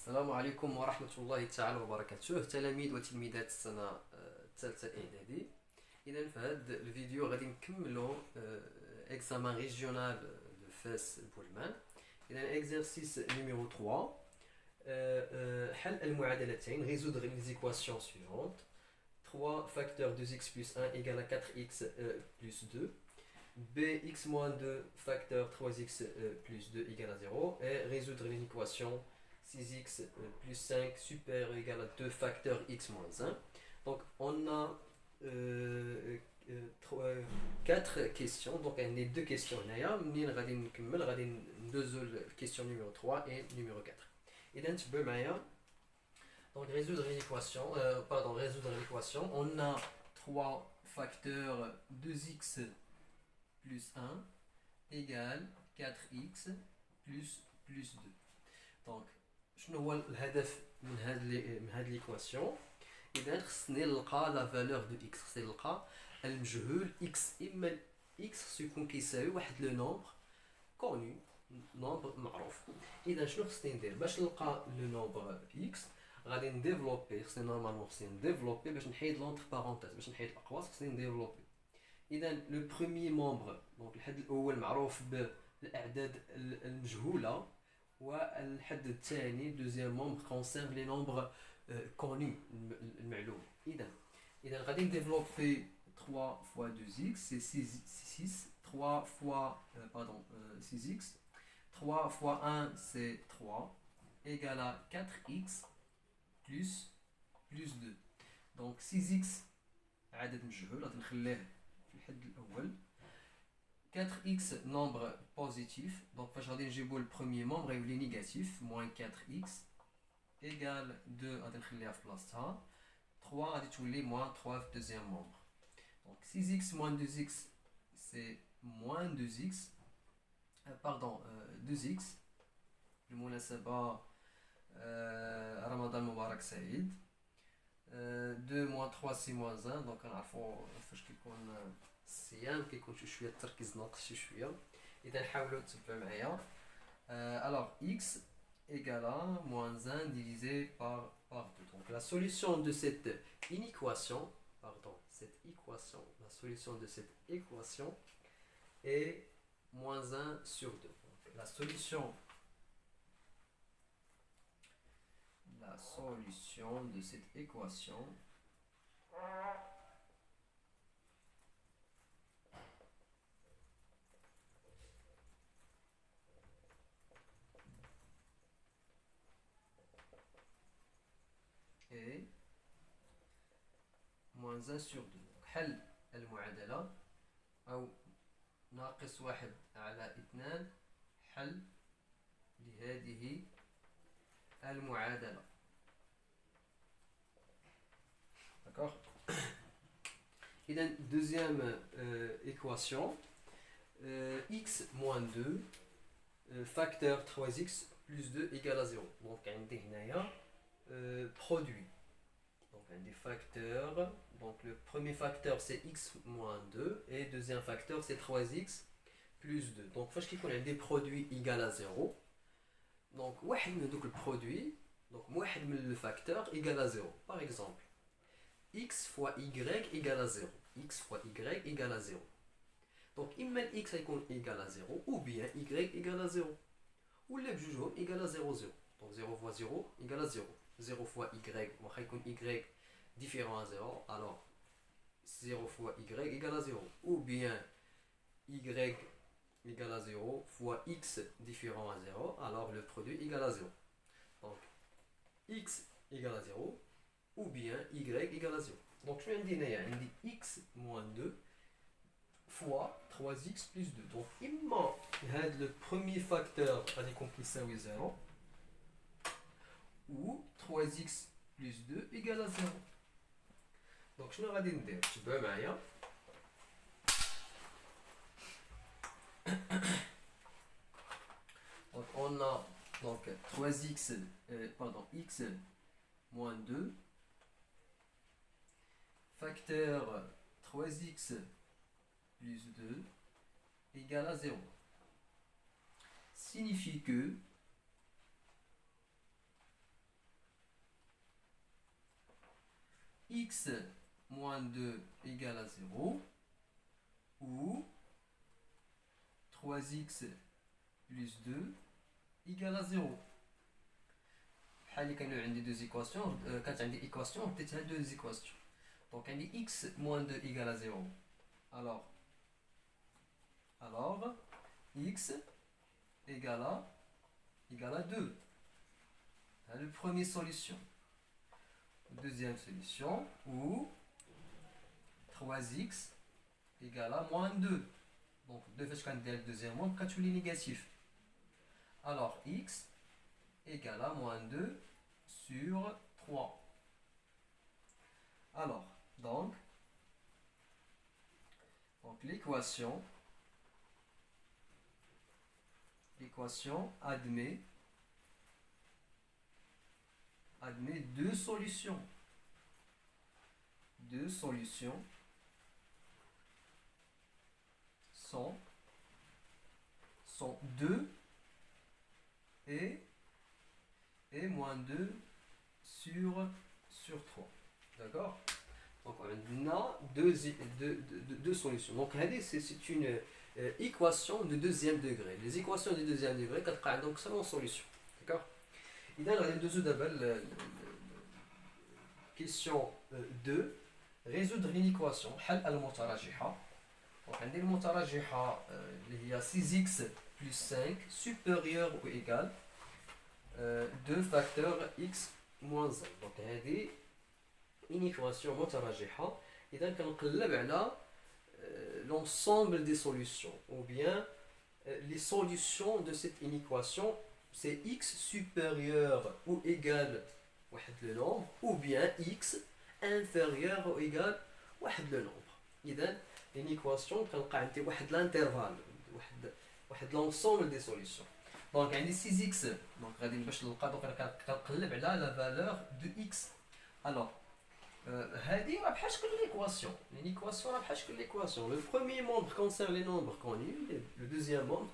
السلام عليكم ورحمة الله تعالى وبركاته تلاميذ وتلميذات السنة الثالثة إعدادي. إذا في هذا الفيديو غادي نكملو examen régional de Fès Boulman. إذا exercice numéro 3 حل المعادلتين résoudre les équations suivantes 3 facteurs 2x plus 1 égale à 4x plus 2 bx moins 2 facteur 3x plus 2 égale à 0 et résoudre une équation 6x plus 5 supérieur ou égal à 2 facteur x moins 1. Donc on a 4 questions, donc on a 2 questions. منين غادي نكمل غادي ندوزو question numéro 3 et numéro 4. إذا تبعوا معايا. Donc résoudre l'équation, résoudre l'équation, on a 3 facteurs 2x plus 1 égale 4x plus 2. Donc شنو هو الهدف من هاد ليكواسيون؟ اذا خصني نلقى لا فالور دو اكس، خصني نلقى المجهول اكس. اما اكس يكون كيساوي واحد لو نومبر كوني، نومبر معروف. اذا شنو خصني ندير باش نلقى لو نومبر اكس؟ غادي نديفلوبي، خصني نورمالمون نديفلوبي باش نحيد لونتر بارونتيز، باش نحيد الاقواس خصني نديفلوبي. اذا لو بروميي مومبر، دونك الحد الاول معروف بالاعداد المجهوله، والحد الثاني دوزيام مومبر كونسيرن لي نومبر كوني المعلوم. اذا غادي نديفلوبي 3 fois 2x c'est 6 3 fois 6x 3 fois 1 c'est 3 égale à 4x plus 2. donc 6x عدد مجهول غادي نخليه في الحد الاول. 4x nombre positif, donc فاش غادي نجيبو البروميي مومبر غيولي نيجاتيف moins 4x égale 2 غادي نخليها في بلاصتها 3 غادي تولي moins 3 في الدوزيام مومبر. donc 6x moins 2x c'est moins 2x 2x بالمناسبة رمضان مبارك سعيد. 2 moins 3 c'est moins 1 donc كنعرفو فاش كيكون الصيام كيكون شويه التركيز ناقص شويه. اذا حاولوا تتبعوا معايا. alors x égale à moins 1 divisé par 2. donc la solution de cette inéquation, la solution de cette équation est moins 1 sur 2. donc, la solution de cette équation est moins 1 sur 2. حل المعادلة أو ناقص 1 على 2 حل لهذه المعادلة. D'accord. إذا deuxième équation x moins 2 facteur 3x plus 2 égale à 0. donc عندي هنايا produit. donc un des facteurs, donc le premier facteur c'est x moins 2 et deuxième facteur c'est 3x plus 2. donc فاش كيكون عندي produit égal à 0 donc واحد من دوك البرودوي، donc واحد من le facteur égal à 0. par exemple x fois y égale à 0, x fois y égale à 0. donc إما x يكون égal à 0 ou bien y égale à 0 ولا بجوجهم égal à 0 0. donc 0 fois 0 égale à 0. 0 fois y, واخا يكون y différent à 0 alors 0 fois y égale à 0 ou bien y égale à 0 fois x différent à 0 alors le produit égale à 0. donc x égale à 0 ou bien y égale à 0. donc je viens de dire عندي x moins 2 fois 3x plus 2. donc إما هذا le premier facteur غادي يكون كيساوي 0 ou 3x plus 2 égale à 0. donc شنو غادي ندير؟ تبعوا معايا. donc on a donc 3x x moins 2 facteur 3x plus 2 égale à 0 signifie que x moins 2 égale à 0 ou 3x plus 2 égale à 0. بحال اللي كانوا عندي deux équations كانت عندي équation بديتها deux équations. Donc عندي x moins 2 égale à 0. Alors x égale à 2. C'est la première solution. Deuxième solution, où 3x égale à moins 2. Donc, de fait, quand le deuxième monde, quand tu lis négatif. Alors, x égale à moins 2 sur 3. Alors, donc l'équation admet deux solutions. Deux solutions sont 2 et moins 2 sur 3. D'accord? Donc on a deux solutions. Donc c'est une équation de deuxième degré. Les équations de deuxième degré, donc seulement solution. D'accord? Il y a deux question 2. Résoudre une équation. حل المتراجحة. Donc عندي المتراجحة اللي هي 6x plus 5 supérieur ou égal 2 facteur x moins 1. Donc هذه une équation متراجحة. إذا كنقلب على l'ensemble des solutions ou bien les solutions de cette équation, c'est x supérieur ou égal واحد le nombre ou bien x inférieur ou égal واحد le nombre. إذا une équation كنلقى عندي واحد l'intervalle واحد l'ensemble des solutions. Donc عندي 6x. Donc غادي باش نلقى دوك كنقلب على la valeur de x. Alors هذه راه بحال شكل l'équation. L'équation راه بحال شكل l'équation. Le premier membre concerne les nombres connus, le deuxième membre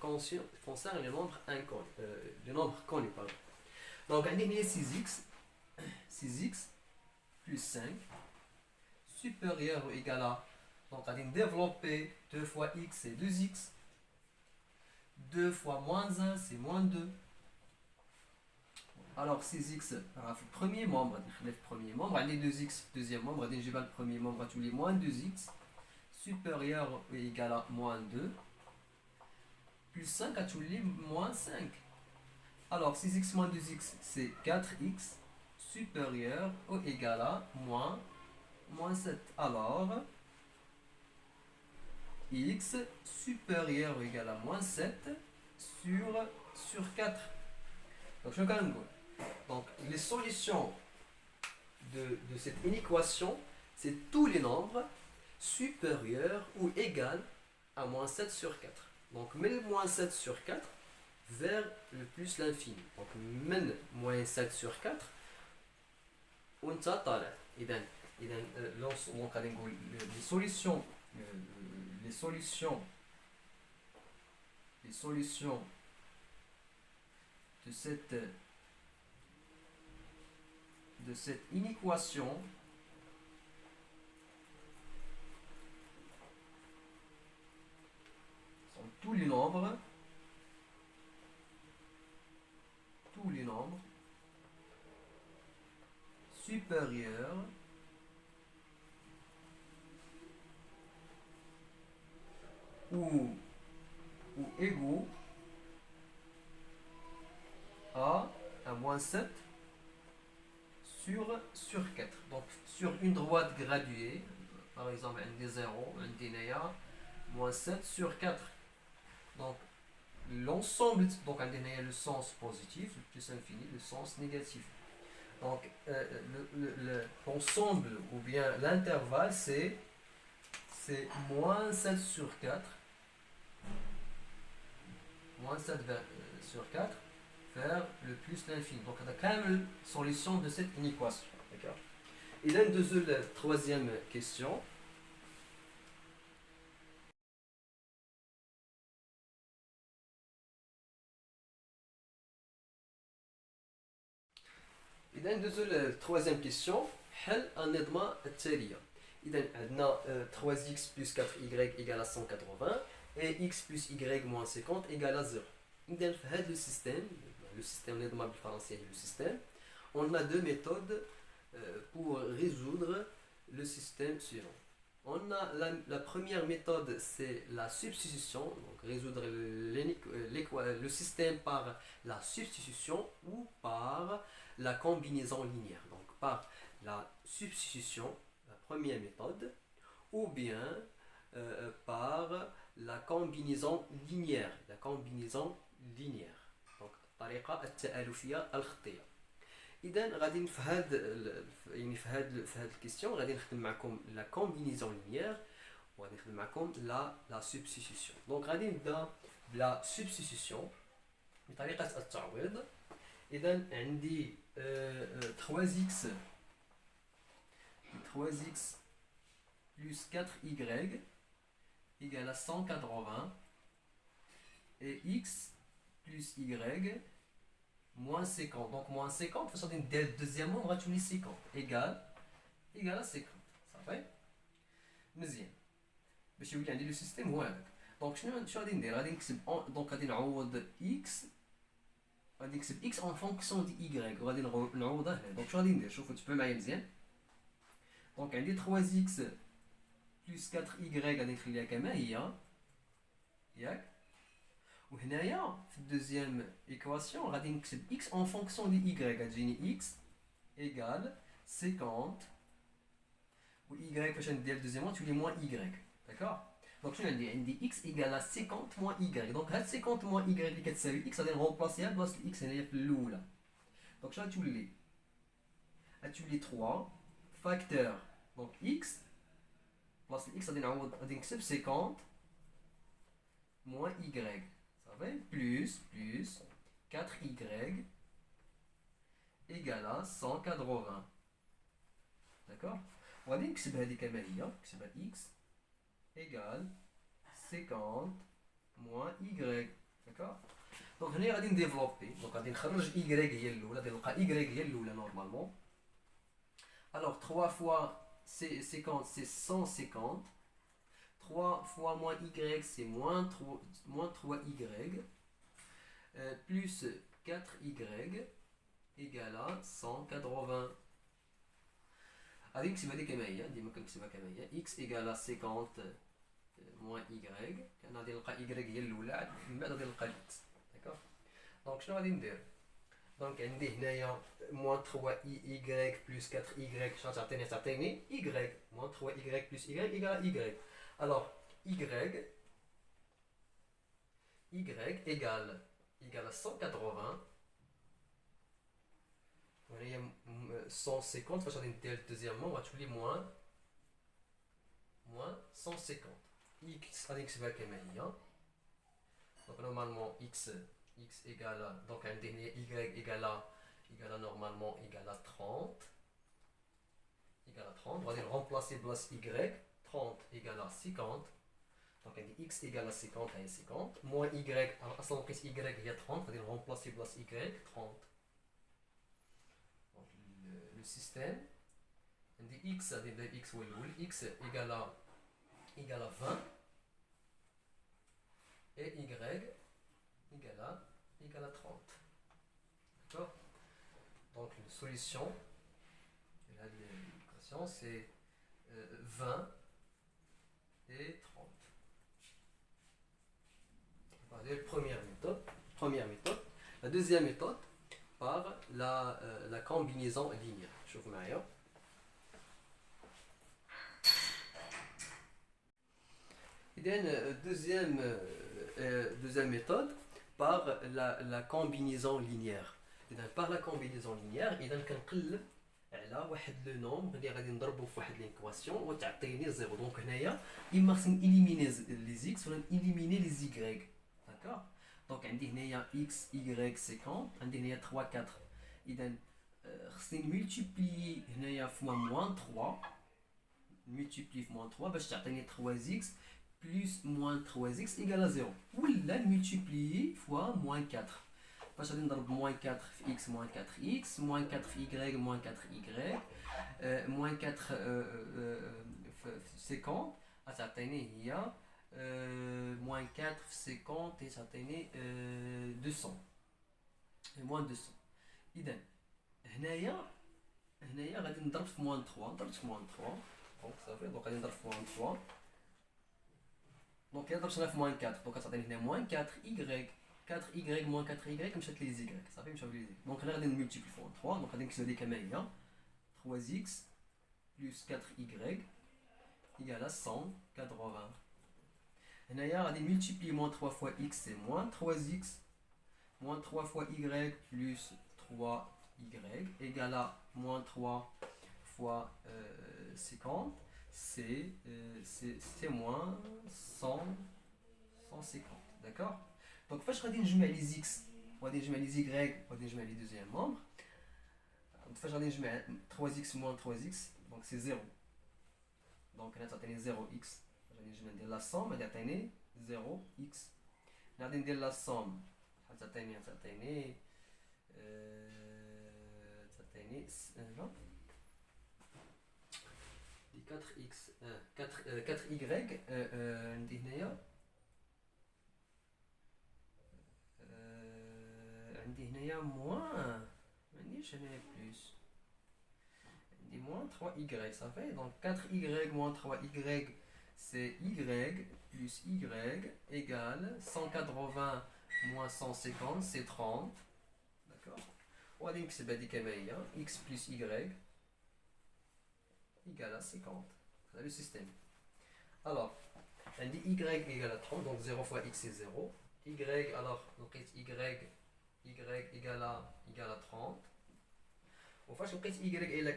concerne les nombres inconnus, les nombres connus pardon. Donc عندي هنا 6x plus 5 supérieur ou égal à, donc on va développer 2 fois x c'est 2x, 2 fois moins 1 c'est moins 2. Alors 6x le premier membre, on les 2x deuxième membre, on le premier membre tous les moins 2x supérieur ou égal à moins 2 plus 5 à tous les moins 5. Alors 6x moins 2x c'est 4x supérieur ou égal à moins 7. Alors x supérieur ou égal à moins 7 sur 4. Donc je vais donc les solutions de cette équation, c'est tous les nombres supérieurs ou égaux à moins 7 sur 4. Donc mène moins 7 sur 4 vers le plus l'infini. Donc mène moins 7 sur 4 وانت طالع. إذا donc les solutions de cette inéquation sont tous les nombres supérieurs ou égaux à moins 7 sur 4. Donc sur une droite graduée, par exemple un des 0, un des néa, moins 7 sur 4. Donc l'ensemble, donc un des néa le sens positif, le plus infini, le sens négatif. Donc l'ensemble ou bien l'intervalle c'est moins 7 sur 4, moins 7 sur 4 vers le plus l'infini. Donc on a quand même la solution de cette inéquation. D'accord. Et là, la troisième question. Et là, la troisième question. حل النظمة التالية. إذا عندنا 3x plus 4y égale à 180 et x plus y moins 50 égale à 0. إذا في هذا le système النظمة بالفرنسية le système, on a deux méthodes pour résoudre le système suivant. On a la première méthode, c'est la substitution, donc résoudre le système par la substitution ou par la combinaison linéaire. Donc par la substitution, la première méthode, ou bien par la combinaison linéaire. La combinaison linéaire. Donc الطريقة التآلفية الخطية. إذا غادي في هاد الكيستيون غادي نخدم معكم لا كومبينيزون لينيير وغادي نخدم معكم لا سبستيتيوشن. دونك غادي نبدا بلا سبستيتيوشن بطريقة التعويض. إذا عندي 3x plus 4y égale à 180 et x plus y moins 50. Donc moins 50, façon d'une deuxième nombre, tu mets 50 égale à 50. Ça fait مزيان باش يولي عندي لو سيستيم هو هذاك. دونك شنو غادي ندير؟ غادي نكتب دونك غادي نعوض x، غادي نكتب x en fonction de y وغادي نعوضه هنا. دونك شنو غادي ندير؟ شوفوا تبعوا معايا مزيان. دونك عندي 3x plus 4y غادي نخليها كما هي ياك، وهنايا في الدوزيام ايكواسيون غادي نكتب x en fonction de y غتجيني x égale 50 و y فاش ندير الدوزيام تولي موان y. داكوغ. دونك شنو عندي x égale à 50 موان y. دونك هاد 50 موان y اللي كتساوي x غادي نغومبلاسيها بلاصه x هنايا في الاولى. دونك شنو غتولي؟ غتولي 3 فاكتور دونك x بلاصه x غادي نعوض، غادي نكتب 50 موان y plus 4y égale à 180. D'accord. On va dire que c'est x égale 50 moins y. D'accord. Donc on va développer. Donc on va développer y هي الاولى، غادي نلقى y هي الاولى normalement. Alors 3 fois 50 c'est 150. 3 fois moins y, c'est moins 3y, plus 4y égale à 180. هذه نكتبها كما هي، ديما كنكتبها كما هي x égale à 50 moins y. كان غادي نلقى y هي الاولى، من بعد غادي نلقى x. داكوغ. دونك شنو غادي ندير؟ دونك عندي هنايا moins 3y plus 4y شنو تعطيني y moins 3y plus y égale à y. Alors, y égale à 180. Il y a 150, فاش غادي ندير الدوزيامون غتولي moins 150. x غادي نكتبها كما هي. Donc normalement x égale à, donc عندي هنا y égale à normalement égale à 30. غادي نرمبلاسي بلاصه y. 30 égale à 50. Donc on dit x égale à 50 à 50. Moins y, alors y il y a 30, c'est-à-dire remplacer place y, 30. Donc le système, on dit x, c'est-à-dire x ou x égale à 20 et y égale à 30. D'accord. Donc une solution de l'équation c'est 20 et 30. C'est la première méthode. La deuxième méthode par la combinaison linéaire. شوف معايا. إذن deuxième méthode par la combinaison linéaire. إذن par la combinaison linéaire إذن كنقلب على واحد لو نومبر اللي غادي نضربو في واحد ليكواسيون وتعطيني زيرو. دونك هنايا اما خصني اليميني لي زيكس ولا اليميني لي زيكغيك. داكوغ. دونك عندي هنايا اكس y 50، عندي هنايا 3 4. اذا خصني نمولتيبلي هنايا فوا موان 3، نمولتيبلي في موان 3 باش تعطيني 3x بلس موان 3x ايكال 0، ولا نمولتيبلي فوا موان 4. فاش غادي نضرب موان 4 في اكس موان 4 اكس موان 4 في y موان 4 y موان 4 في 50 غتعطيني هي موان 4 في 50 تعطيني 200 موان 200. اذا هنايا غادي نضرب في موان 3 ضربت في موان 3 دونك صافي دونك غادي نضرب في موان 3 دونك الا ضربت في موان 4 دونك غتعطيني هنا موان 4 y 4y موان 4y مشات لي زيكغيك صافي مشاو لي زيكغيك دونك هنا غادي نمولتيبلي في 3 دونك غادي نكتبو هادي كما هي 3x بلس 4y égale à 180. هنايا غادي نمولتيبلي موان 3 fois x c'est moins 3x moins 3 fois y plus 3y égale à moins 3 fois 50 c'est moins 150. D'accord. Donc فاش غادي نجمع لي x وغادي نجمع لي y وغادي نجمع لي دوزيام ممبر فاش غادي نجمع 3x moins 3x donc c'est 0 donc هنا تعطيني 0x غادي نجي ندير لا سوم غادي يعطيني 0x غادي ندير لا سوم تعطيني non 4x 4y عندي هنايا عندي هنايا موان معنديش هنايا بلس عندي موان 3y صافي دونك 4y moins 3y c'est y plus y égale 180 moins 150 c'est 30. D'accord. وغادي نكتب هادي كما هي x plus y égale à 50. C'est le système. Alors, on dit y égale à 30, donc 0 fois x c'est 0. Y, alors, لقيت y égale à 30. وفاش لقيت y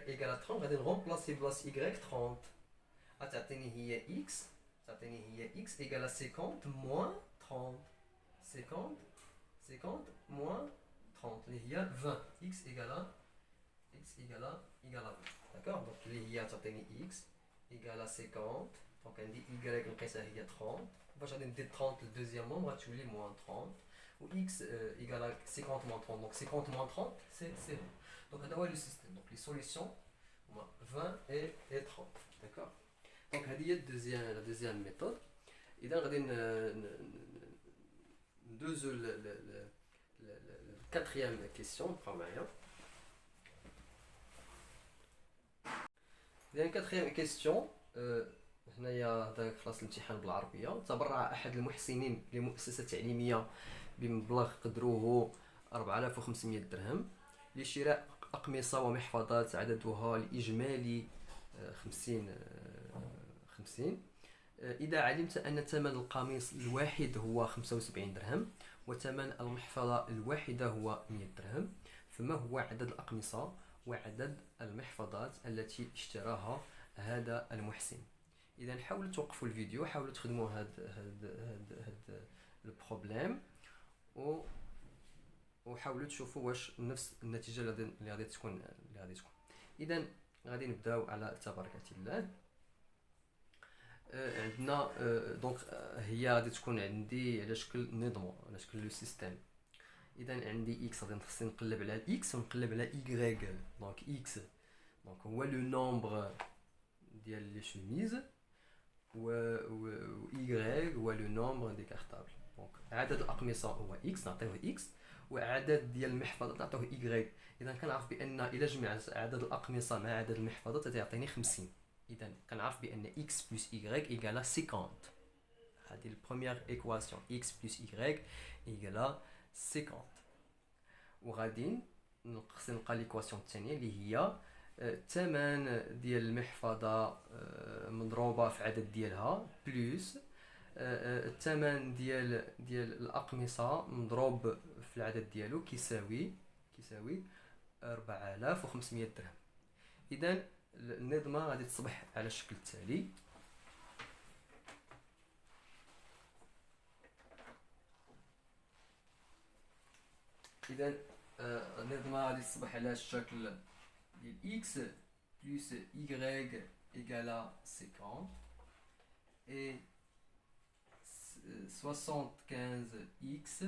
égale à 30 غادي نغومبلاسي بلاص y 30 غتعطيني هي x égale à 50 moins 30 50 moins 30 اللي هي 20 x égale à 20. D'accord. Donc اللي هي تعطيني x égale à 50 دونك عندي y لقيتها هي 30 باش غادي ندير 30 للدوزيام مومبر غتولي moins 30 و x égale à 50 moins 30 donc 50 moins 30 c'est 0. Donc هذا هو لو سيستيم دونك لي سوليسيون هما 20 et 30. D'accord. دونك هذه هي la deuxième méthode. اذا غادي ندوزو ل quatrième question بقاو معايا. إذا quatrième question هنايا هذا خلاص الامتحان بالعربية. تبرع أحد المحسنين لمؤسسة تعليمية بمبلغ قدره 4500 درهم لشراء أقمصة ومحفظات عددها الإجمالي 50. إذا علمت أن ثمن القميص الواحد هو 75 درهم وثمن المحفظة الواحدة هو 100 درهم فما هو عدد الأقمصة وعدد المحفظات التي اشتراها هذا المحسن. إذا حاولوا توقفوا الفيديو حاولوا تخدموا هذا البروبليم وحاولوا تشوفوا واش نفس النتيجة اللي غادي تكون. إذا غادي نبداو على تبارك الله. عندنا دونك هي غادي تكون عندي على شكل نظام على شكل لو سيستيم. اذا عندي x غادي خصني نقلب على x ونقلب على y. دونك x دونك هو لو نومبر ديال لي شوميز و y هو لو نومبر دي كارطابل. دونك عدد الاقمصه هو x نعطيوه x وعدد ديال المحفظات نعطيوه y. اذا كنعرف بان الا جمعت عدد الاقمصه مع عدد المحفظات غتعطيني 50. إذا كنعرف بأن x plus y égale à 50. هذه البروميير إيكواسيون x plus y égale à 50. وغادي نلقى ليكواسيون الثانية اللي هي الثمن ديال المحفظة مضروبة في عدد ديالها بلس الثمن ديال الأقمصة مضروب في العدد ديالو كيساوي 4500 درهم. إذا النظمة غادي تصبح على الشكل التالي. إذا النظمة غادي تصبح على الشكل ديال x plus y égale à 50 et 75x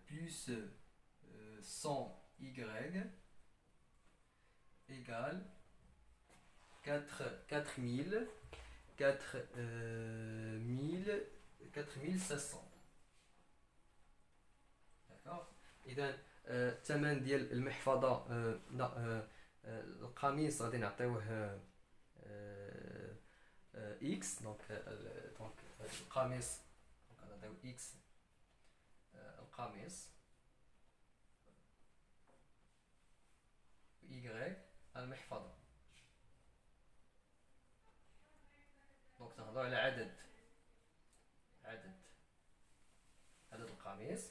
plus 100y égale 4000 4500. d'accord. اذا الثمن ديال المحفظه القميص غادي نعطيوه اكس. دونك القميص غنعطيو اكس القميص y المحفظه. دونك تنهضروا على عدد القميص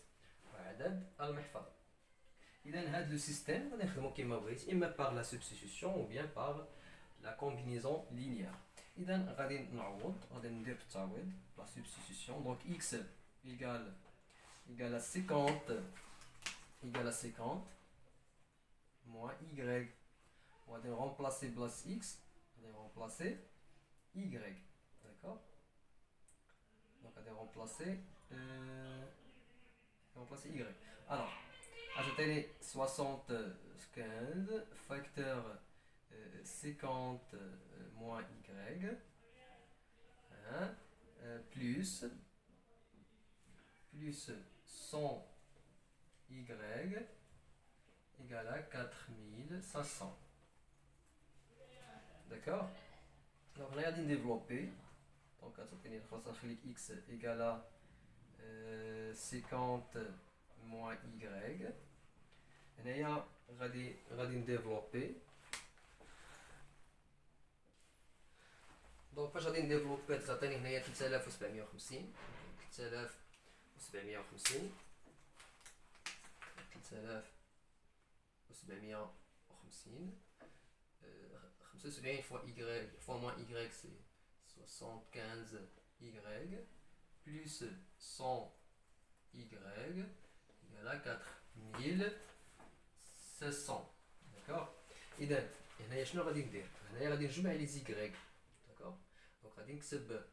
وعدد المحفظه. اذا هذا لو سيستيم غادي نخدمو كيما بغيت، اما بار لا سبستيتيوشن او بيان بار لا كومبينيزون لينيير. اذا غادي نعوض، غادي ندير التعويض لا سبستيتيوشن. دونك x égale à 50 moins y. On va remplacer place x, on va remplacer y. D'accord. Donc on va remplacer y. Alors, ajoutez 75 facteur 50 moins y, hein, plus 100 y égale à 4500. D'accord. Donc on a développé. Donc on va x égale à 50 moins y. Et on va développer. Donc فاش غادي نديفلوبي تعطيني هنايا 3750 3750 75 fois y fois moins y c'est 75 y plus 100 y égale à 4600. d'accord. إذا هنايا شنو غادي ندير؟ هنايا غادي نجمع لي زيكغيك. d'accord. دونك غادي نكتب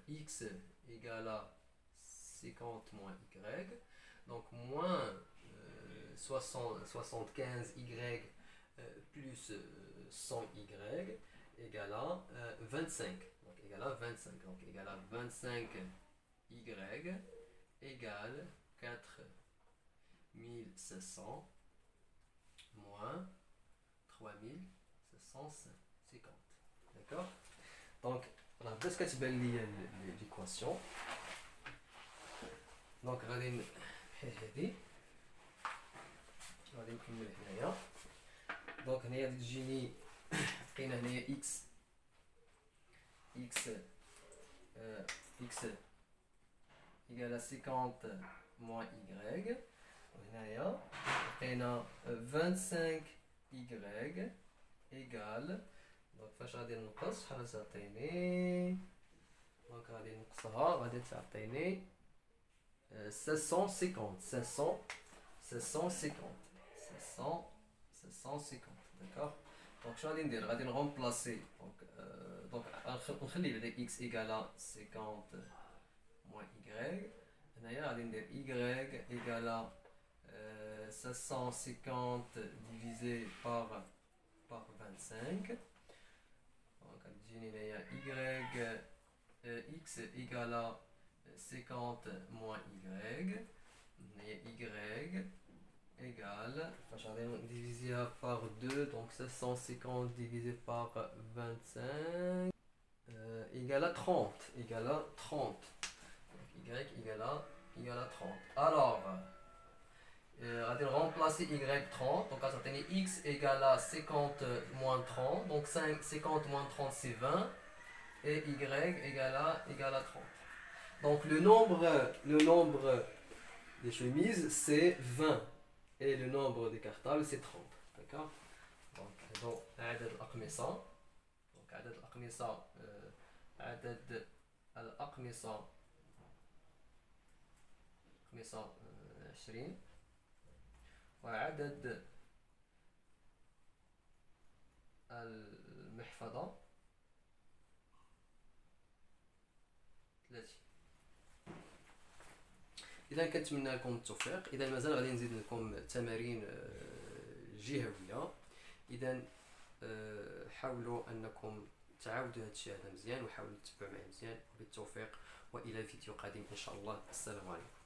x égale à 50 moins y. Donc moins 75y plus 100y égale à 25. Donc égale à 25. Donc égale à 25y égale 4700 moins 3750. D'accord. Donc on a بس كتبان لي l'équation. دونك غادي هادي غادي نكمل هنايا. دونك هنايا غادي تجيني لقينا هنايا x égale à 50 moins y. وهنايا لقينا 25y égale. دونك فاش غادي نقص شحال تعطيني؟ دونك غادي نقصها غادي تعطيني 750. d'accord. دونك شنو غادي ندير؟ غادي نغومبلاسي. دونك نخلي بعدا x égale à 50 moins y. هنايا غادي ندير y égale à 750 divisé par 25. Donc غادي هنايا x égale à 50 moins y. هنايا y égale, فاش غادي diviser par 2, donc 750 divisé par 25 égale à 30. Égale à 30. Donc y égale à 30. Alors, غادي remplacer y 30. Donc غادي x égale à 50 moins 30. Donc 50 moins 30 c'est 20. Et y égale à 30. Donc le nombre des chemises c'est 20. Et le nombre des cartables c'est 30. d'accord. Donc عدد الأقمصة. donc عدد الأقمصة عدد الأقمصة 20. وعدد المحفظة 30. اذا كنتمنى لكم التوفيق. اذا مازال غادي نزيد لكم تمارين جهويه. اذا حاولوا انكم تعاودوا هذا الشيء هذا مزيان، وحاولوا تتبعوا معي مزيان. بالتوفيق والى فيديو قادم ان شاء الله. السلام عليكم.